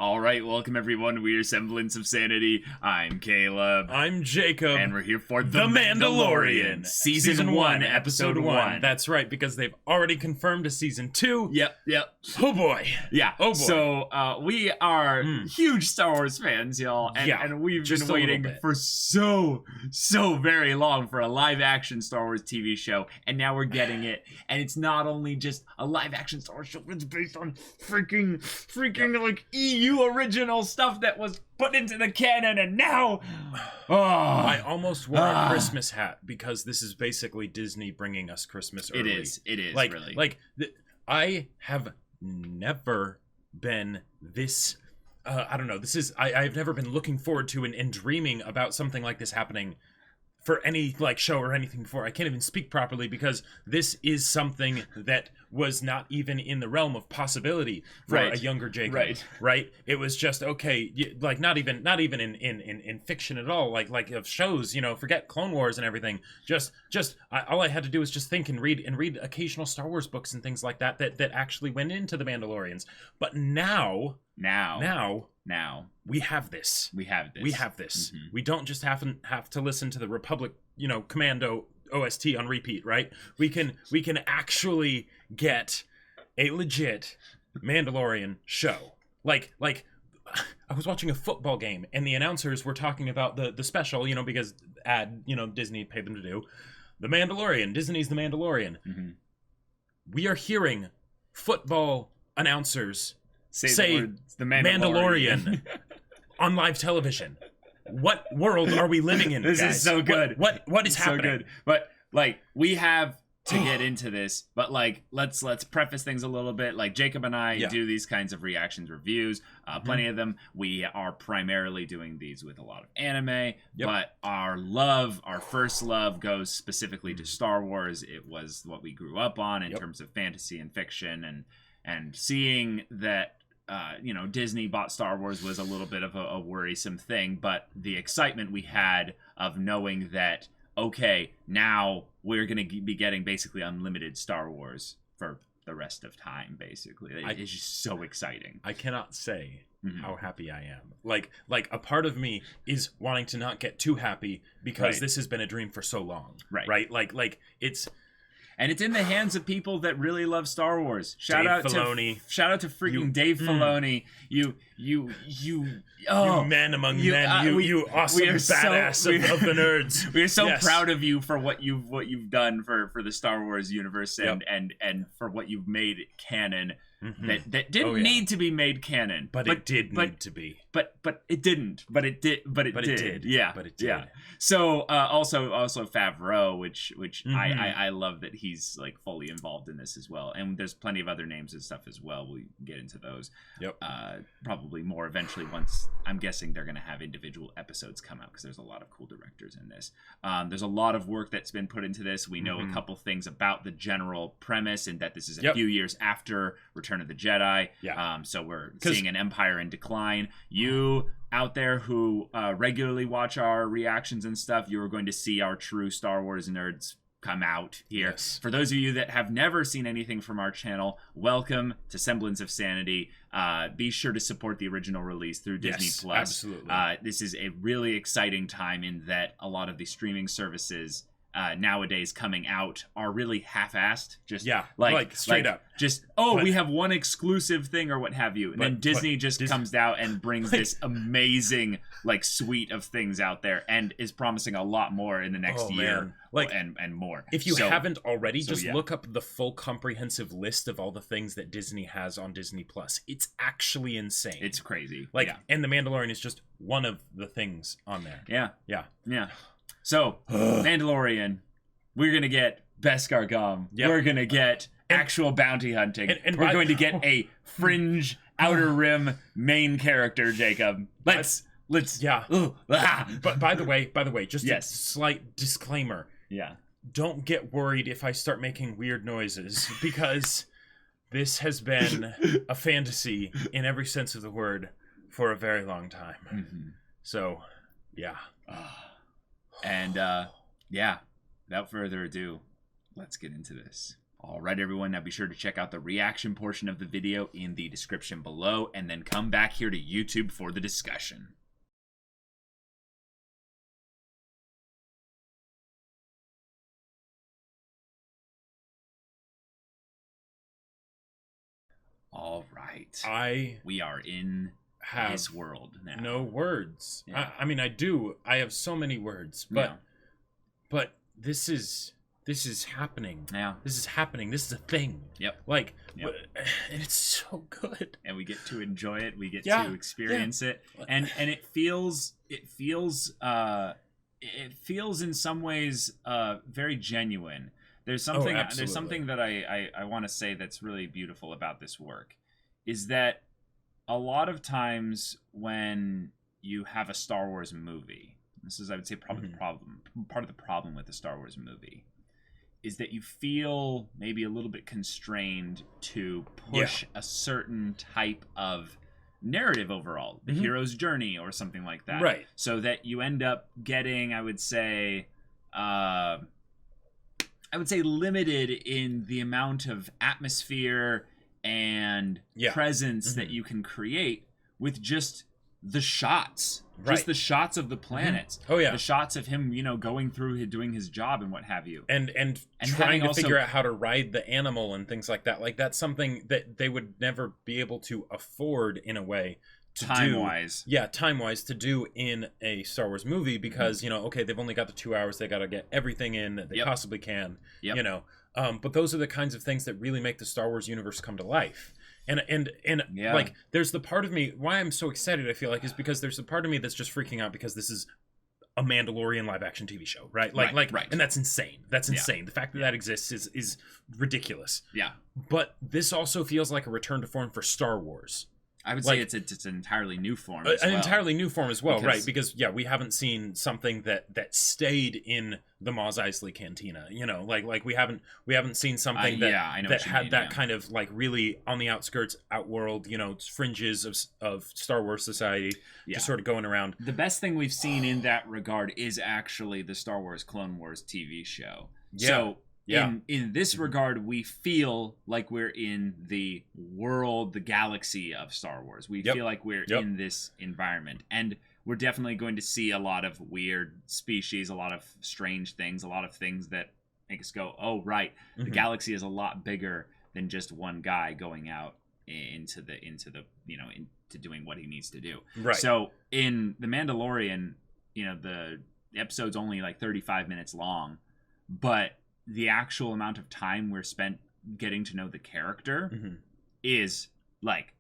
All right, welcome everyone. We're Semblance of Sanity. I'm Caleb. I'm Jacob. And we're here for The Mandalorian. Season 1, Episode 1. That's right, because they've already confirmed a Season 2. Yep. Oh boy. Yeah. Oh boy. So, we are huge Star Wars fans, y'all. And we've been waiting for so very long for a live-action Star Wars TV show. And now we're getting it. And it's not only just a live-action Star Wars show, it's based on freaking like EU original stuff that was put into the canon, and now I almost wore a Christmas hat because this is basically Disney bringing us Christmas early. It is like, really. I have never been this I don't know, I've never been looking forward to and dreaming about something like this happening for any show or anything before. I can't even speak properly because this is something that was not even in the realm of possibility for a younger Jacob. Right? It was just not even in fiction at all. Like of shows, forget Clone Wars and everything. All I had to do was just think and read occasional Star Wars books and things like that actually went into the Mandalorians. But now we have this. Mm-hmm. We don't just have to listen to the Republic, Commando OST on repeat, right? We can actually get a legit Mandalorian show. Like I was watching a football game and the announcers were talking about the special, because Disney paid them to do The Mandalorian. Disney's The Mandalorian. Mm-hmm. We are hearing football announcers say the Mandalorian on live television. What world are we living in? This guys? is so good. What is happening? So good. But we have to get into this. But let's preface things a little bit. Jacob and I do these kinds of reactions, reviews, plenty of them. We are primarily doing these with a lot of anime. But our first love goes specifically to Star Wars. It was what we grew up on in terms of fantasy and fiction, and seeing that. Disney bought Star Wars was a little bit of a worrisome thing, but the excitement we had of knowing that, okay, now we're going to be getting basically unlimited Star Wars for the rest of time, basically. It's just so exciting. I cannot say how happy I am. Like a part of me is wanting to not get too happy because this has been a dream for so long. Right? Like it's... And it's in the hands of people that really love Star Wars. Shout out to freaking Dave Filoni. You man among men. You awesome badass of the nerds. We are so proud of you for what you've done for the Star Wars universe and for what you've made canon. That didn't need to be made canon, but it did need to be. But it didn't. But it did. But it did. Yeah. But it did. Yeah. So also Favreau, which I love that he's fully involved in this as well. And there's plenty of other names and stuff as well. We'll get into those. Probably more eventually once I'm guessing they're gonna have individual episodes come out because there's a lot of cool directors in this. There's a lot of work that's been put into this. We know a couple things about the general premise and that this is a few years after Return of the Jedi. So we're seeing an empire in decline. You out there who regularly watch our reactions and stuff, you are going to see our true Star Wars nerds come out here. For those of you that have never seen anything from our channel, welcome to Semblance of Sanity. Be sure to support the original release through Disney Plus. Absolutely. This is a really exciting time in that a lot of the streaming services nowadays coming out are really half-assed. Just straight up. Just we have one exclusive thing or what have you, and then Disney just comes out and brings this amazing suite of things out there and is promising a lot more in the next year. And more. If you haven't already, just look up the full comprehensive list of all the things that Disney has on Disney Plus. It's actually insane. It's crazy. And The Mandalorian is just one of the things on there. Yeah. So, Mandalorian, we're going to get Beskar Gum. We're going to get actual bounty hunting. And we're going to get a fringe Outer Rim main character, Jacob. Let's But by the way, just a slight disclaimer. Don't get worried if I start making weird noises because this has been a fantasy in every sense of the word for a very long time. So, yeah. And, without further ado, let's get into this. All right, everyone. Now be sure to check out the reaction portion of the video in the description below, and then come back here to YouTube for the discussion. All right. We are in this world now. No words. Yeah. I mean, I do. I have so many words, but this is happening. Yeah. This is happening. This is a thing. Yep. Like, and it's so good. And we get to enjoy it. We get to experience it. And it feels in some ways very genuine. There's something that I want to say that's really beautiful about this work, is that a lot of times when you have a Star Wars movie, this is, I would say, probably part of the problem with the Star Wars movie, is that you feel maybe a little bit constrained to push a certain type of narrative overall, the hero's journey or something like that. Right. So that you end up getting, I would say limited in the amount of atmosphere and presence that you can create with just the shots. Just the shots of the planets. Oh yeah. The shots of him, going through doing his job and what have you. And trying to figure out how to ride the animal and things like that. Like, that's something that they would never be able to afford in a way to time-wise. Time-wise to do in a Star Wars movie, because, okay, they've only got the 2 hours, they got to get everything in that they possibly can, but those are the kinds of things that really make the Star Wars universe come to life. And like, there's the part of me, why I'm so excited, I feel like, is because there's a part of me that's just freaking out because this is a Mandalorian live action TV show, right? And that's insane. That's insane. The fact that that exists is ridiculous. Yeah. But this also feels like a return to form for Star Wars. I would say it's an entirely new form entirely new form as well, right? Because we haven't seen something that stayed in the Mos Eisley Cantina, like we haven't seen something that had that kind of, like, really on the outskirts, outworld, fringes of Star Wars society, just sort of going around. The best thing we've seen in that regard is actually the Star Wars Clone Wars TV show. So in this regard, we feel like we're in the world, the galaxy of Star Wars. We feel like we're in this environment. And we're definitely going to see a lot of weird species, a lot of strange things, a lot of things that make us go, oh, right. The galaxy is a lot bigger than just one guy going out into doing what he needs to do. Right. So in The Mandalorian, the episode's only like 35 minutes long, but the actual amount of time we're spent getting to know the character is like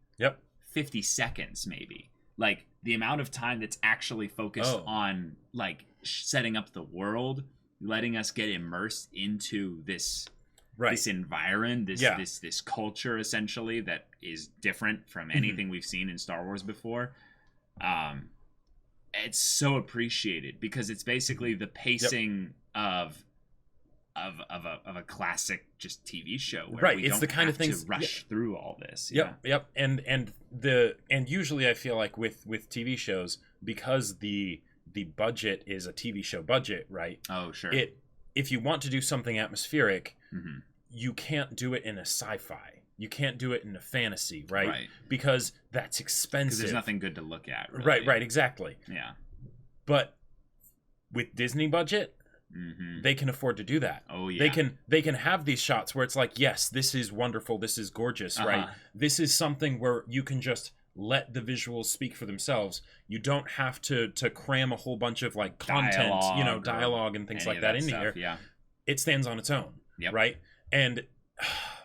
50 seconds maybe. Like, the amount of time that's actually focused on, like, setting up the world, letting us get immersed into this this environment, this culture, essentially, that is different from anything we've seen in Star Wars before. It's so appreciated because it's basically the pacing of a classic just TV show where we don't have to rush through all this. And usually I feel like with TV shows, because the budget is a TV show budget, right? Oh, sure. If you want to do something atmospheric, you can't do it in a sci-fi. You can't do it in a fantasy, right? Because that's expensive. Because there's nothing good to look at, really. Right, exactly. Yeah. But with Disney budget, they can afford to do that. Oh yeah. They can have these shots where it's like, yes, this is wonderful, this is gorgeous, right? This is something where you can just let the visuals speak for themselves. You don't have to cram a whole bunch of, like, content, dialogue and things like that into here. Yeah. It stands on its own, right? And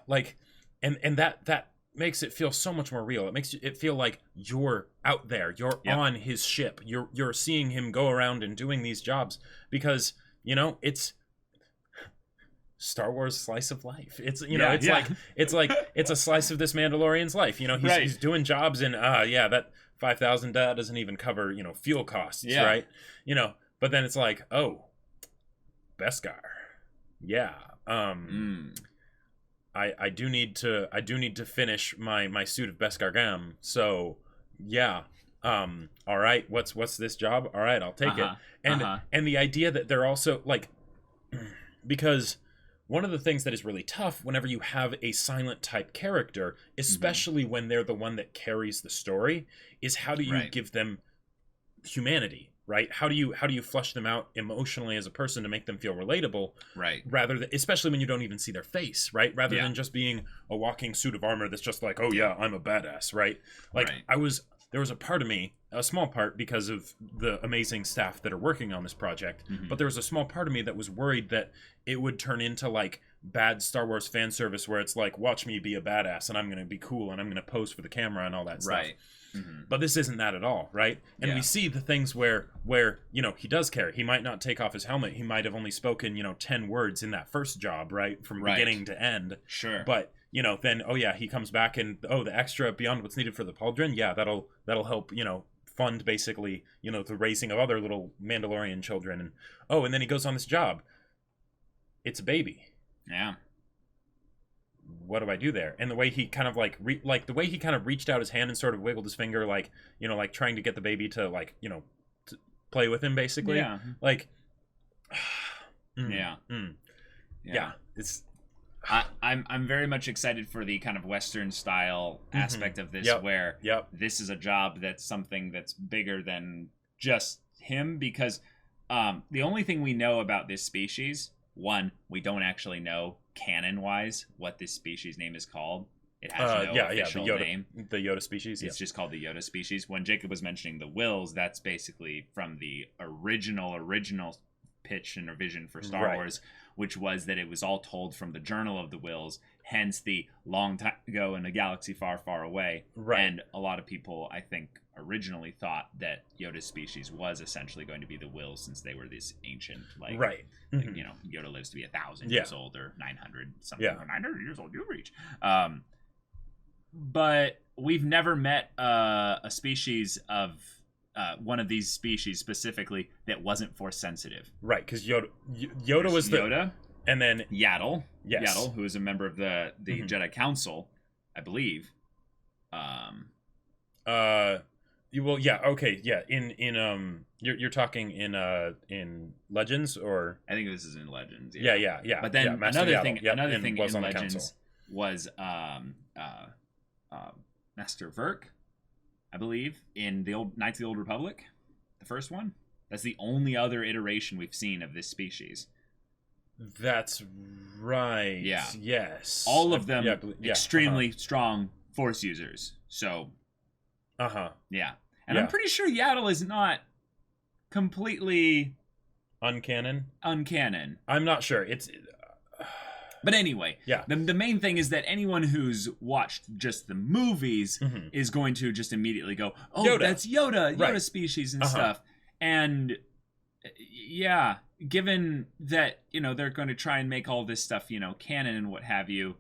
like, and that makes it feel so much more real. It makes it feel like you're out there, you're on his ship, you're seeing him go around and doing these jobs, because it's Star Wars slice of life. It's it's a slice of this Mandalorian's life. He's doing jobs, and that 5,000 doesn't even cover fuel costs, right? But then it's like, oh, Beskar, I do need to finish my suit of Beskar Gam. So all right, what's this job? All right, I'll take it. And the idea that they're also, like, because one of the things that is really tough whenever you have a silent type character, especially when they're the one that carries the story, is how do you give them humanity, right? How do you flush them out emotionally as a person to make them feel relatable, right? Rather than, especially when you don't even see their face, right? Rather than just being a walking suit of armor that's just like, oh yeah, I'm a badass, right? Like there was a part of me, a small part because of the amazing staff that are working on this project, but there was a small part of me that was worried that it would turn into like bad Star Wars fan service where it's like, watch me be a badass and I'm going to be cool and I'm going to pose for the camera and all that stuff. But this isn't that at all, right? And we see the things where you know, he does care. He might not take off his helmet. He might have only spoken, you know, 10 words in that first job, right? From beginning to end. Sure. But, you know, then, oh yeah, he comes back and, oh, the extra beyond what's needed for the pauldron, yeah, that'll help, you know, fund basically, you know, the raising of other little Mandalorian children. And, oh, and then he goes on this job. It's a baby. Yeah. What do I do there? And the way he kind of like the way he kind of reached out his hand and sort of wiggled his finger, like, you know, like trying to get the baby to like, you know, to play with him basically. Yeah. Like, yeah. It's. I'm very much excited for the kind of Western style aspect of this, where this is a job that's something that's bigger than just him, because the only thing we know about this species, one, we don't actually know canon-wise what this species name is called. It has no official name. The Yoda species. It's just called the Yoda species. When Jacob was mentioning the Wills, that's basically from the original pitch and vision for Star Wars, which was that it was all told from the Journal of the Wills, hence the long time ago in a galaxy far, far away. Right. And a lot of people, I think, originally thought that Yoda's species was essentially going to be the Wills, since they were this ancient, like, you know, Yoda lives to be 1,000 years old, or 900 something, or 900 years old, you reach. But we've never met a species of one of these species specifically that wasn't force sensitive. Right, because Yoda was the Yoda, and then Yaddle, who is a member of the Jedi Council, I believe. Well, yeah, okay, yeah. In you're talking in Legends, or I think this is in Legends. Yeah. But then another thing in Legends was Master Verk, I believe, in the old Knights of the Old Republic, the first one. That's the only other iteration we've seen of this species. That's right. Yeah. Yes. All of them extremely strong Force users. So. Yeah. And I'm pretty sure Yaddle is not completely uncanon. I'm not sure. It's. But anyway, the main thing is that anyone who's watched just the movies is going to just immediately go, oh, Yoda. That's Yoda species and stuff. And yeah, given that, you know, they're going to try and make all this stuff, you know, canon and what have you,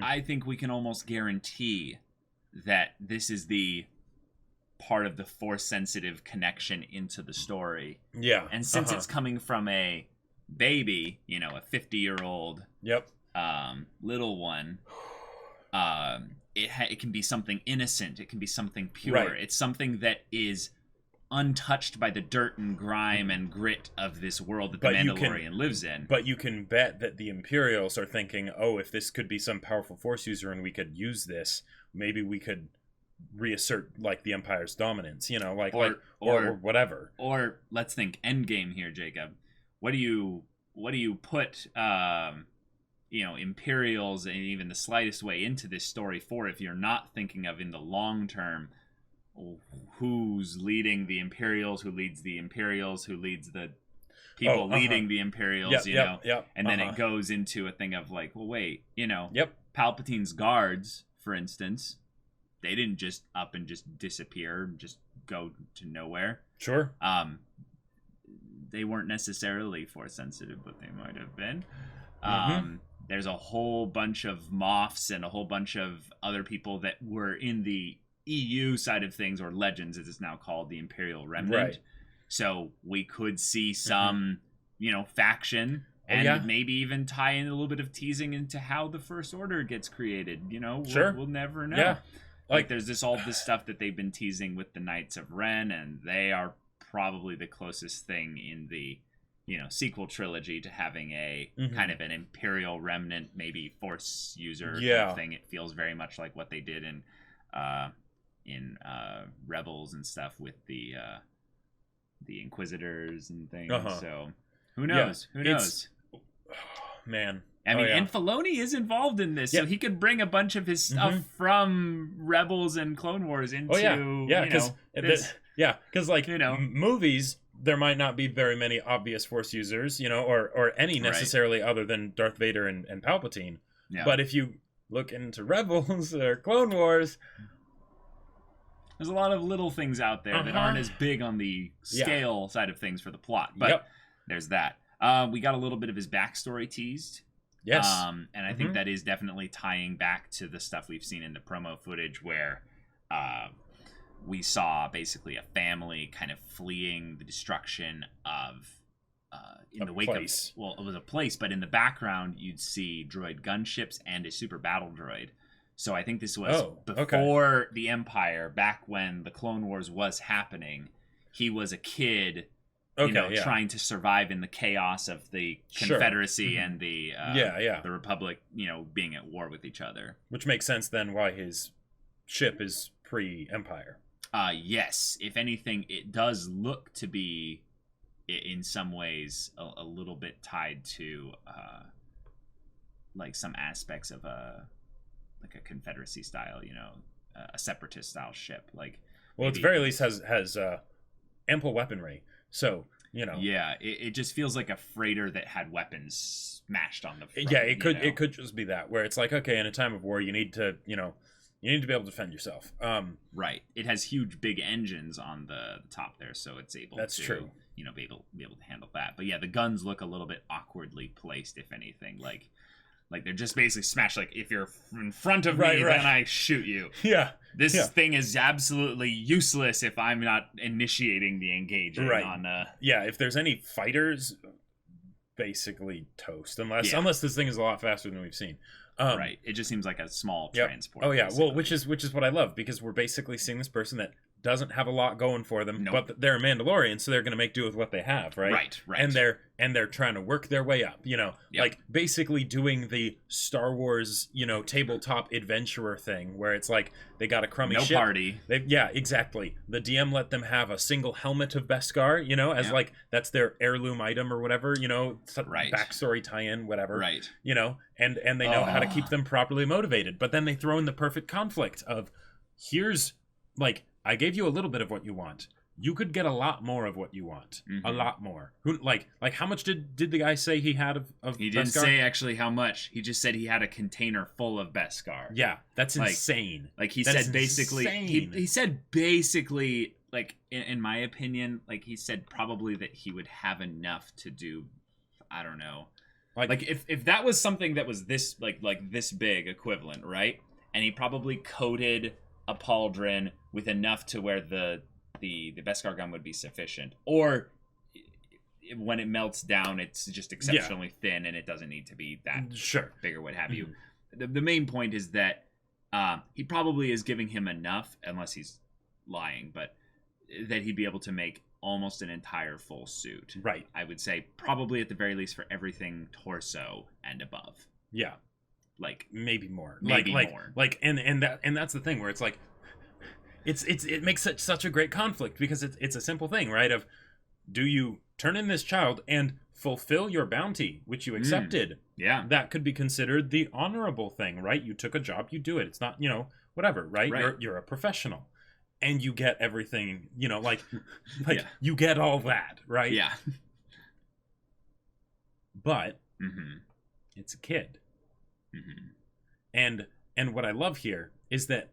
I think we can almost guarantee that this is the part of the force sensitive connection into the story. Yeah. And since it's coming from a baby, you know, a 50-year-old little one, it can be something innocent, it can be something pure, it's something that is untouched by the dirt and grime and grit of this world that the Mandalorian lives in. But you can bet that the Imperials are thinking, oh, if this could be some powerful force user and we could use this, maybe we could reassert like the Empire's dominance, you know, like or whatever. Or let's think Endgame here, Jacob. What do you put you know, Imperials in even the slightest way into this story for, if you're not thinking of in the long term who's leading the Imperials, who leads the Imperials, who leads the people leading the Imperials, you know? And then it goes into a thing of like, well, wait, you know, Palpatine's guards, for instance, they didn't just up and just disappear, just go to nowhere. Sure. They weren't necessarily force sensitive, but they might have been. There's a whole bunch of Moffs and a whole bunch of other people that were in the EU side of things, or Legends as it's now called, the Imperial Remnant. Right. So we could see some, you know, faction, and maybe even tie in a little bit of teasing into how the First Order gets created. You know, we'll never know. Yeah. Like there's all this stuff that they've been teasing with the Knights of Ren, and they are probably the closest thing in the sequel trilogy to having a kind of an Imperial remnant, maybe Force user kind of thing. It feels very much like what they did in Rebels and stuff with the Inquisitors and things. So who knows? Who knows? Man. I mean, and Filoni is involved in this, so he could bring a bunch of his stuff from Rebels and Clone Wars into, because like movies, there might not be very many obvious Force users, or any necessarily other than Darth Vader and Palpatine. Yeah. But if you look into Rebels or Clone Wars, there's a lot of little things out there that aren't as big on the scale side of things for the plot. But there's that. We got a little bit of his backstory teased. Yes. And I think that is definitely tying back to the stuff we've seen in the promo footage where we saw basically a family kind of fleeing the destruction of in the wake of, well, it was a place, but in the background you'd see droid gunships and a super battle droid. So I think this was before the Empire, back when the Clone Wars was happening. He was a kid trying to survive in the chaos of the Confederacy and the Republic, being at war with each other. Which makes sense then why his ship is pre-Empire. Yes. If anything, it does look to be, in some ways, a little bit tied to like some aspects of a Confederacy style, a separatist style ship. Like, well, at the very least has ample weaponry. So, Yeah, it just feels like a freighter that had weapons smashed on the front. Yeah, it could just be that, where it's like, okay, in a time of war, you need to be able to defend yourself. Right. It has huge, big engines on the top there, so it's able true. Be able to handle that. But yeah, the guns look a little bit awkwardly placed, if anything. Like they're just basically smashed. Like, if you're in front of me, then I shoot you. Yeah. This thing is absolutely useless if I'm not initiating the engagement on... if there's any fighters, basically toast. Unless this thing is a lot faster than we've seen. Right. It just seems like a small transport. Oh, yeah. Basically. Well, which is what I love, because we're basically seeing this person that doesn't have a lot going for them, but they're a Mandalorian, so they're going to make do with what they have, right? Right. And they're trying to work their way up, like basically doing the Star Wars, tabletop adventurer thing, where it's like they got a crummy ship. Party. Exactly. The DM let them have a single helmet of Beskar, as like that's their heirloom item or whatever, backstory tie-in, whatever, right? And they know how to keep them properly motivated, but then they throw in the perfect conflict of, here's like, I gave you a little bit of what you want. You could get a lot more of what you want. A lot more. Who like how much did the guy say he had of He didn't Beskar? say actually how much. He just said he had a container full of Beskar. Yeah, that's insane. Like he said basically he said basically, like, in my opinion, like he said probably that he would have enough to do, I don't know. Like if that was something that was this like this big equivalent, right? And he probably coated a pauldron with enough to where the Beskar gun would be sufficient, or when it melts down, it's just exceptionally thin and it doesn't need to be that big or what have you. The main point is that he probably is giving him enough, unless he's lying, but that he'd be able to make almost an entire full suit. Right. I would say probably at the very least for everything torso and above. Yeah. Like maybe more. More. Like and that's the thing where it's like it makes such a great conflict, because it's a simple thing, right? Of, do you turn in this child and fulfill your bounty, which you accepted? Yeah. That could be considered the honorable thing, right? You took a job, you do it. It's not, whatever, right? You're a professional. And you get everything, you get all that, right? Yeah. But it's a kid. And what I love here is that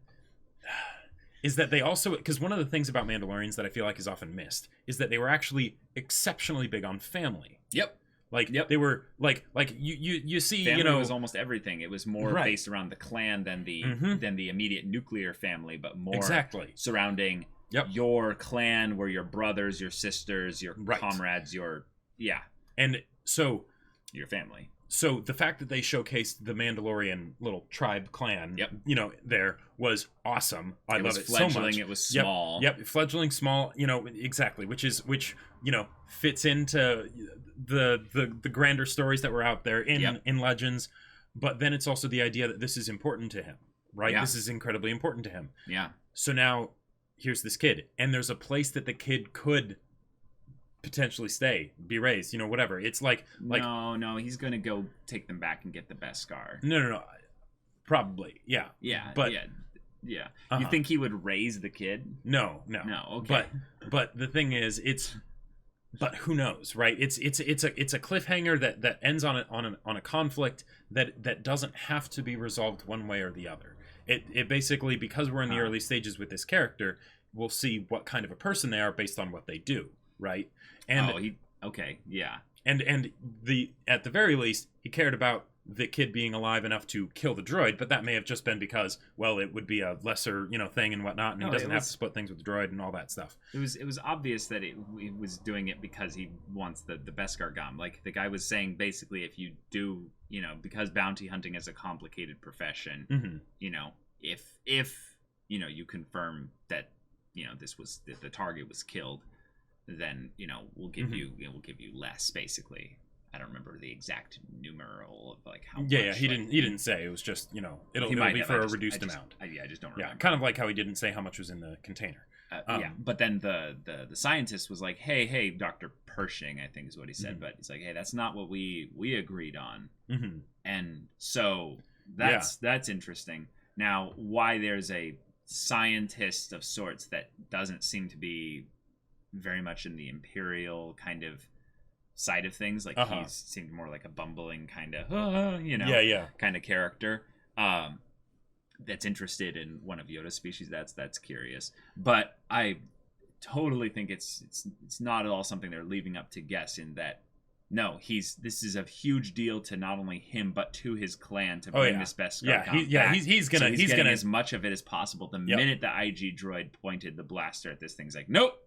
they also, because one of the things about Mandalorians that I feel like is often missed is that they were actually exceptionally big on family. Yep. They were like you see, family was almost everything. It was more based around the clan than the immediate nuclear family, but more surrounding your clan, where your brothers, your sisters, your comrades, and so your family. So the fact that they showcased the Mandalorian little tribe clan, you know, there was awesome. I love it so much. It was small. Yep, fledgling, small. You know, exactly. Which you know, fits into the grander stories that were out there in Legends. But then it's also the idea that this is important to him, right? This is incredibly important to him. Yeah. So now here's this kid, and there's a place that the kid could potentially stay, be raised, you know, whatever. It's like no, he's gonna go take them back and get the Beskar. No, probably, but you think he would raise the kid? No, okay. But the thing is, but who knows, right? It's a cliffhanger that ends on a conflict that doesn't have to be resolved one way or the other. It basically, because we're in the early stages with this character, we'll see what kind of a person they are based on what they do, right? And and at the very least, he cared about the kid being alive enough to kill the droid, but that may have just been because, well, it would be a lesser, you know, thing and whatnot, and he doesn't have to split things with the droid and all that stuff. It was obvious that he was doing it because he wants the Beskar Gum. Like, the guy was saying, basically, if you do, you know, because bounty hunting is a complicated profession, you know, if you know, you confirm that, you know, that the target was killed, then, you know, we'll give you less, basically. I don't remember the exact numeral of like how much. Yeah, he didn't say. It was just, you know, it'll be for a reduced amount. I just don't remember. Yeah, kind of like how he didn't say how much was in the container. But then the scientist was like, hey, Dr. Pershing, I think is what he said, but he's like, hey, that's not what we agreed on. And so that's interesting. Now, why there's a scientist of sorts that doesn't seem to be very much in the Imperial kind of side of things, like he seemed more like a bumbling kind of you know, kind of character that's interested in one of Yoda's species. That's curious, but I totally think it's not at all something they're leaving up to guess, in that no, this is a huge deal to not only him but to his clan to bring this Beskar back. He's gonna as much of it as possible. The minute the IG droid pointed the blaster at this thing, he's like, nope.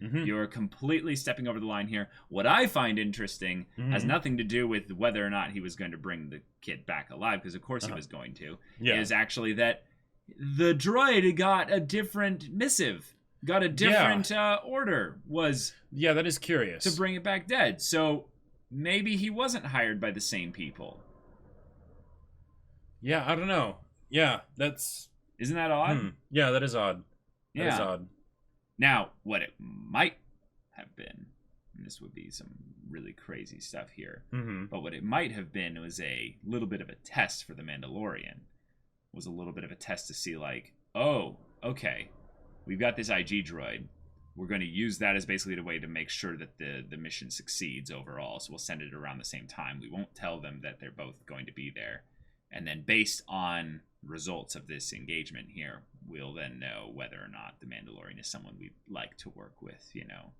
You're completely stepping over the line here. What I find interesting has nothing to do with whether or not he was going to bring the kid back alive, because of course he was going to. Is actually that the droid got a different missive, got a different order. That is curious, to bring it back dead. So maybe he wasn't hired by the same people. Yeah, I don't know. Yeah, isn't that odd? Yeah, that is odd. That is odd. Now, what it might have been, and this would be some really crazy stuff here, but what it might have been was a little bit of a test for the Mandalorian. Was a little bit of a test to see, like, oh, okay, we've got this IG droid. We're going to use that as basically the way to make sure that the mission succeeds overall. So we'll send it around the same time. We won't tell them that they're both going to be there. And then based on results of this engagement here, we'll then know whether or not the Mandalorian is someone we'd like to work with, you know,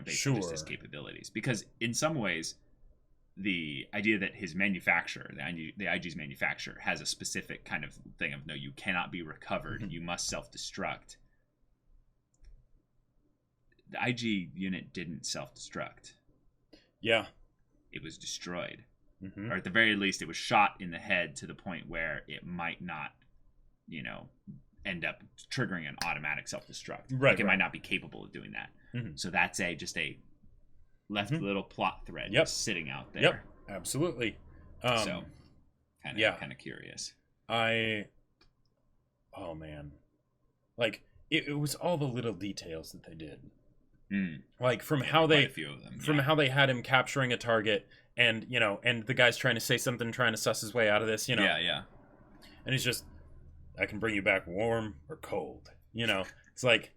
based on just his capabilities. Because in some ways, the idea that his manufacturer, the IG's manufacturer, has a specific kind of thing of, no, you cannot be recovered, you must self-destruct. The IG unit didn't self-destruct. Yeah. It was destroyed. Or at the very least, it was shot in the head to the point where it might not, you know, end up triggering an automatic self-destruct. It might not be capable of doing that. So that's just a left little plot thread just sitting out there. Yep, absolutely. So kind of curious. Oh man, like it was all the little details that they did. Like from how they had him capturing a target, and you know, and the guy's trying to say something, trying to suss his way out of this, you know. And he's just, I can bring you back warm or cold, you know. It's like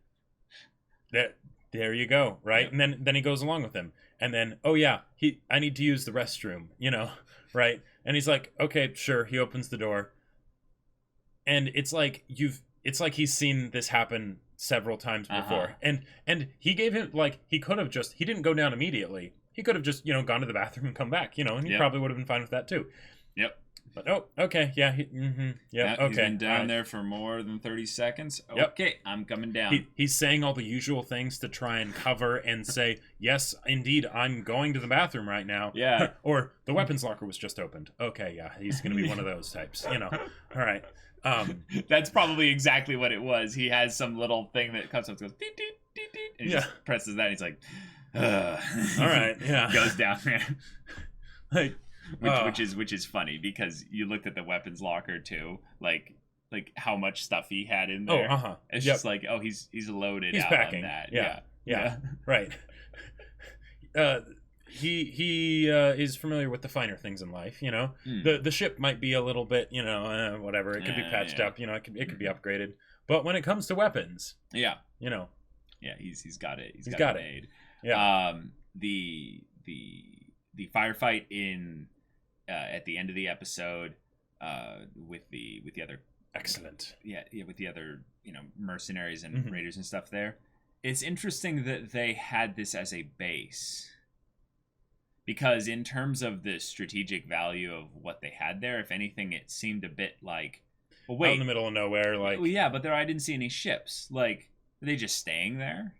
that. There you go, right? And then he goes along with him, and then I need to use the restroom, you know, right? And he's like, okay, sure. He opens the door, and it's like he's seen this happen several times before, and he gave him, like, he didn't go down immediately. He could have just, you know, gone to the bathroom and come back, you know, and he probably would have been fine with that too. But okay, yeah, okay. He's been down there for more than 30 seconds. Okay, yep. I'm coming down. He's saying all the usual things to try and cover and say, yes, indeed, I'm going to the bathroom right now. Yeah. Or the weapons locker was just opened. Okay, yeah, he's going to be one of those types, All right. That's probably exactly what it was. He has some little thing that comes up and goes, deet, deet, deet, deet, and he just presses that, and he's like, all right, yeah. Goes down there. Like, which is funny because you looked at the weapons locker too, like how much stuff he had in there. It's just like, he's loaded. He's out packing. On that. Yeah. Right. He is familiar with the finer things in life. The ship might be a little bit, whatever. It could be patched up. It could be upgraded. But when it comes to weapons, he's got it. He's got it made. Yeah. The firefight in at the end of the episode with the other excellent with the other mercenaries and raiders and stuff there. It's interesting that they had this as a base, because in terms of the strategic value of what they had there, if anything, it seemed a bit like, well, wait, out in the middle of nowhere, like, well, yeah, but I didn't see any ships. Like, are they just staying there?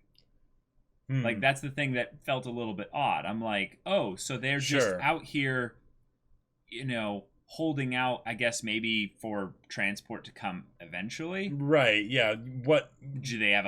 Like, that's the thing that felt a little bit odd. I'm like, so they're just out here, holding out, I guess, maybe for transport to come eventually. Right, yeah. What do they have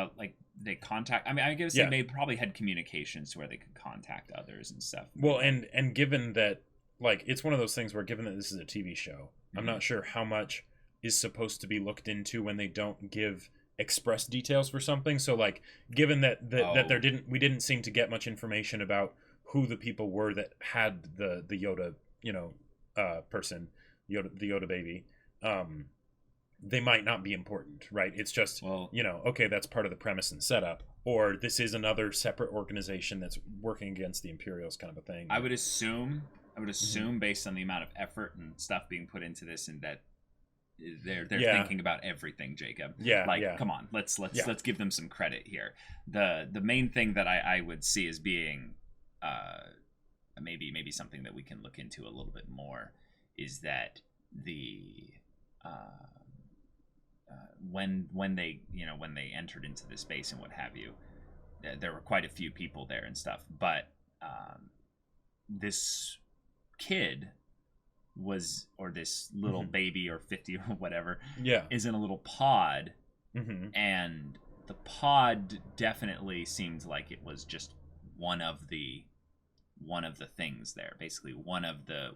they contact? I mean, I guess they probably had communications to where they could contact others and stuff. Well, and given that, like, it's one of those things where, given that this is a TV show, I'm not sure how much is supposed to be looked into when they don't give express details for something. So, like, given that we didn't seem to get much information about who the people were that had the Yoda person, the Yoda baby, they might not be important, right? It's just, okay, that's part of the premise and setup, or this is another separate organization that's working against the Imperials, kind of a thing. I would assume based on the amount of effort and stuff being put into this, and that they're thinking about everything, Jacob. Come on, let's give them some credit here. The main thing that I would see as being maybe something that we can look into a little bit more is that when they entered into the space and what have you, there were quite a few people there and stuff, but this kid or this little baby or 50 or whatever is in a little pod, and the pod definitely seemed like it was just one of the things there, basically one of their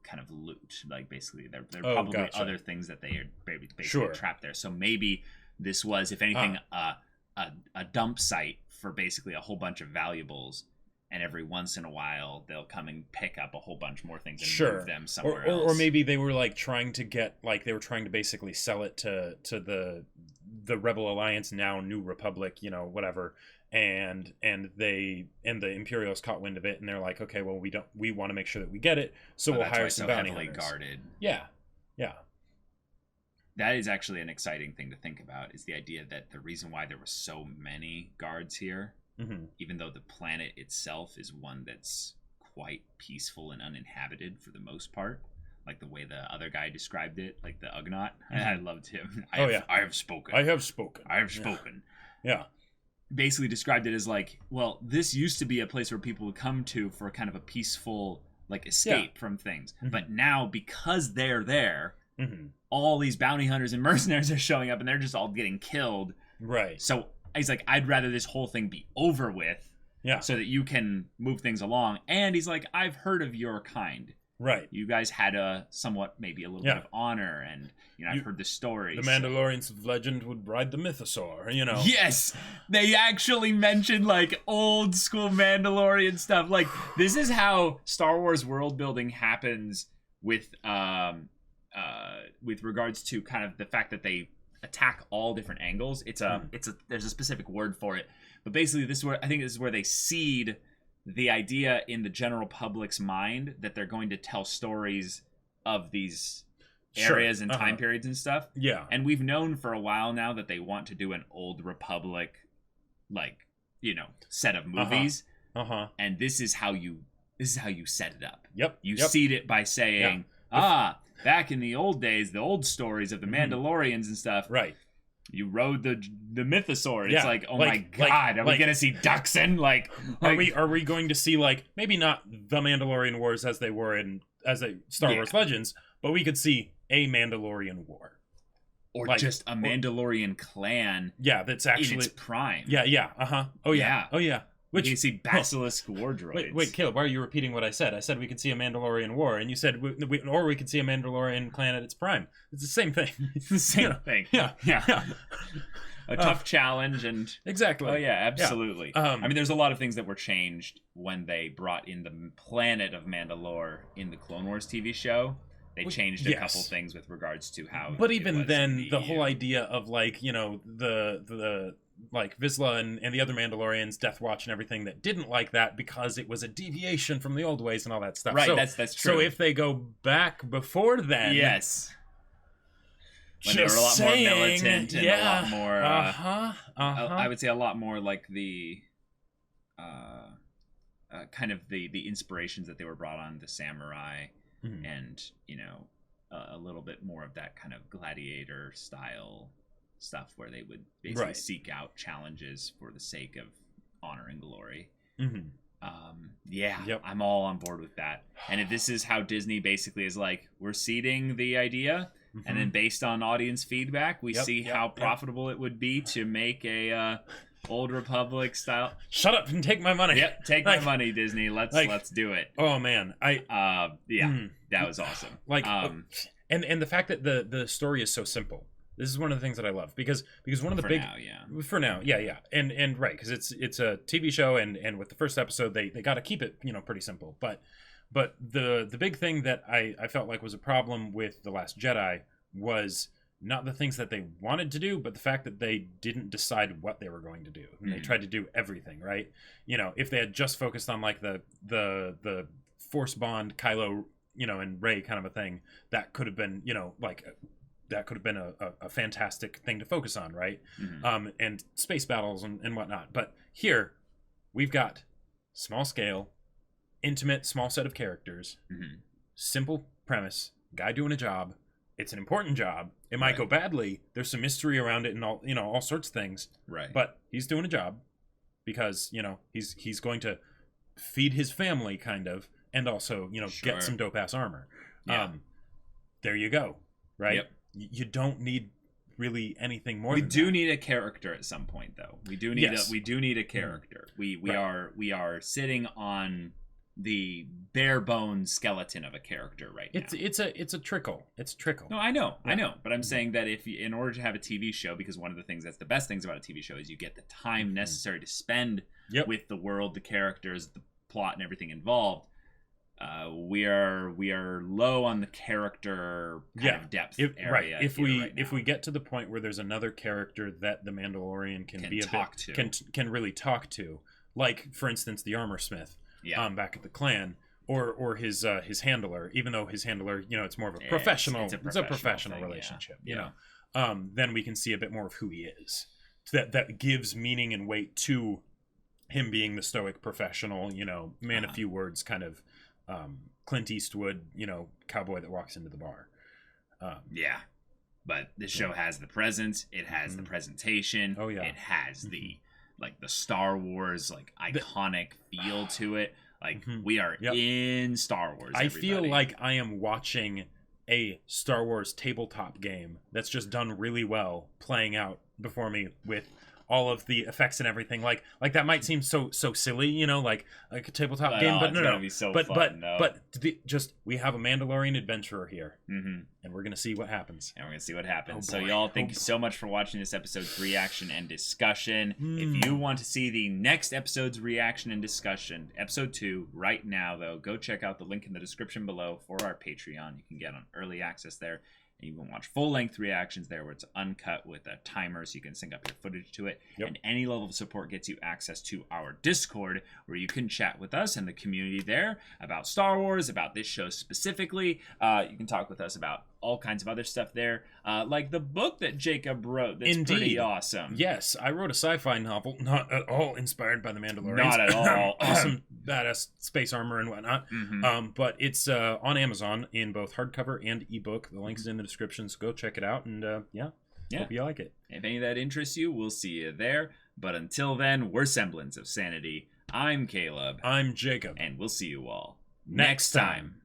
kind of loot, like basically they're probably other things that they are basically trapped there. So maybe this was, if anything, a dump site for basically a whole bunch of valuables, and every once in a while they'll come and pick up a whole bunch more things and move them somewhere else. Or maybe they were trying to basically sell it to the Rebel Alliance, now New Republic, whatever. And the Imperials caught wind of it, and they're like, okay, well, we want to make sure that we get it, so we'll hire some bounty hunters. Guarded. Yeah. That is actually an exciting thing to think about, is the idea that the reason why there were so many guards here, even though the planet itself is one that's quite peaceful and uninhabited for the most part, like the way the other guy described it, like the Ugnaught. I loved him. I have spoken. Yeah. Basically described it as like, well, this used to be a place where people would come to for kind of a peaceful escape from things. But now, because they're there, all these bounty hunters and mercenaries are showing up, and they're just all getting killed. Right. So he's like, I'd rather this whole thing be over with, so that you can move things along. And he's like, I've heard of your kind. Right. You guys had maybe a little bit of honor, and I've heard the stories. The Mandalorians of legend would ride the mythosaur, Yes! They actually mentioned old school Mandalorian stuff. This is how Star Wars world building happens with regards to kind of the fact that they attack all different angles. There's a specific word for it. But basically this is where they seed the idea in the general public's mind that they're going to tell stories of these areas and time periods and stuff. Yeah. And we've known for a while now that they want to do an Old Republic, set of movies. And this is how you set it up. Yep. You seed it by saying, back in the old days, the old stories of the Mandalorians and stuff. Right. You rode the mythosaur. It's like, oh my god, are we gonna see Duxon? Are we going to see maybe not the Mandalorian Wars as they were in Star Wars Legends, but we could see a Mandalorian war. Or just a Mandalorian clan. Yeah, that's actually in its prime. Yeah. Oh yeah. Which you see Basilisk war droids. Wait, Caleb, why are you repeating what I said? I said we could see a Mandalorian war, and you said we could see a Mandalorian clan at its prime. It's the same thing. It's the same thing. Yeah. A tough challenge and exactly. Oh yeah, absolutely. Yeah. I mean, there's a lot of things that were changed when they brought in the planet of Mandalore in the Clone Wars TV show. They changed a couple things with regards to how. But even then, the whole idea of the Vizsla and the other Mandalorians, Death Watch and everything that didn't like that because it was a deviation from the old ways and all that stuff. Right, that's true. So if they go back before then, yes, when they were a lot more militant and a lot more, I would say a lot more like the kind of the inspirations that they were brought on the samurai. And a little bit more of that kind of gladiator style stuff where they would basically seek out challenges for the sake of honor and glory. I'm all on board with that. And if this is how Disney basically is we're seeding the idea, and then based on audience feedback, we see how profitable it would be to make a Old Republic style. Shut up and take my money. Yep, take my money, Disney. Let's do it. Oh man, that was awesome. And the fact that the story is so simple. This is one of the things that I love because one of the for now, and right, because it's a TV show and with the first episode they got to keep it pretty simple. But the big thing that I felt like was a problem with The Last Jedi was not the things that they wanted to do, but the fact that they didn't decide what they were going to do. And they tried to do everything, right? If they had just focused on the Force bond, Kylo, and Rey kind of a thing, that could have been, that could have been a fantastic thing to focus on, right? And space battles and whatnot. But here, we've got small scale, intimate, small set of characters, simple premise, guy doing a job. It's an important job. It might go badly. There's some mystery around it and all sorts of things. Right. But he's doing a job because, he's going to feed his family kind of, and also, get some dope ass armor. Yeah. There you go. Right. Yep. You don't need really anything more. We do need a character at some point, though. We do need a character. We are sitting on the bare bones skeleton of a character right now. It's a trickle. It's a trickle. No, I know. But I'm saying that in order to have a TV show, because one of the things that's the best things about a TV show is you get the time necessary to spend with the world, the characters, the plot, and everything involved. We are low on the character kind of depth area. Right. If we get to the point where there's another character that the Mandalorian can really talk to, like for instance the armor smith. Back at the clan, or his handler, even though his handler, it's more of a professional. It's a professional relationship. Then we can see a bit more of who he is. That gives meaning and weight to him being the stoic professional, man of few words, kind of Clint Eastwood, cowboy that walks into the bar. But this show has the presence. It has the presentation. Oh yeah. It has the Star Wars iconic feel to it. We are in Star Wars. I feel like I am watching a Star Wars tabletop game that's just done really well playing out before me with all of the effects and everything. Like that might seem so silly, like a tabletop game, but no. Be so but fun, but we have a Mandalorian adventurer here, and we're gonna see what happens. So y'all, thank you so much for watching this episode's reaction and discussion. If you want to see the next episode's reaction and discussion, episode 2, right now though, go check out the link in the description below for our Patreon. You can get on early access there. And you can watch full-length reactions there where it's uncut with a timer so you can sync up your footage to it. And any level of support gets you access to our Discord where you can chat with us and the community there about Star Wars, about this show specifically. You can talk with us about all kinds of other stuff there, like the book that Jacob wrote that's pretty awesome. Yes, I wrote a sci-fi novel, not at all inspired by the Mandalorian. Not at all. Awesome badass space armor and whatnot. But it's on Amazon in both hardcover and ebook. The link's in the description, so go check it out. And hope you like it. If any of that interests you, we'll see you there. But until then, we're Semblance of Sanity. I'm Caleb. I'm Jacob. And we'll see you all next time.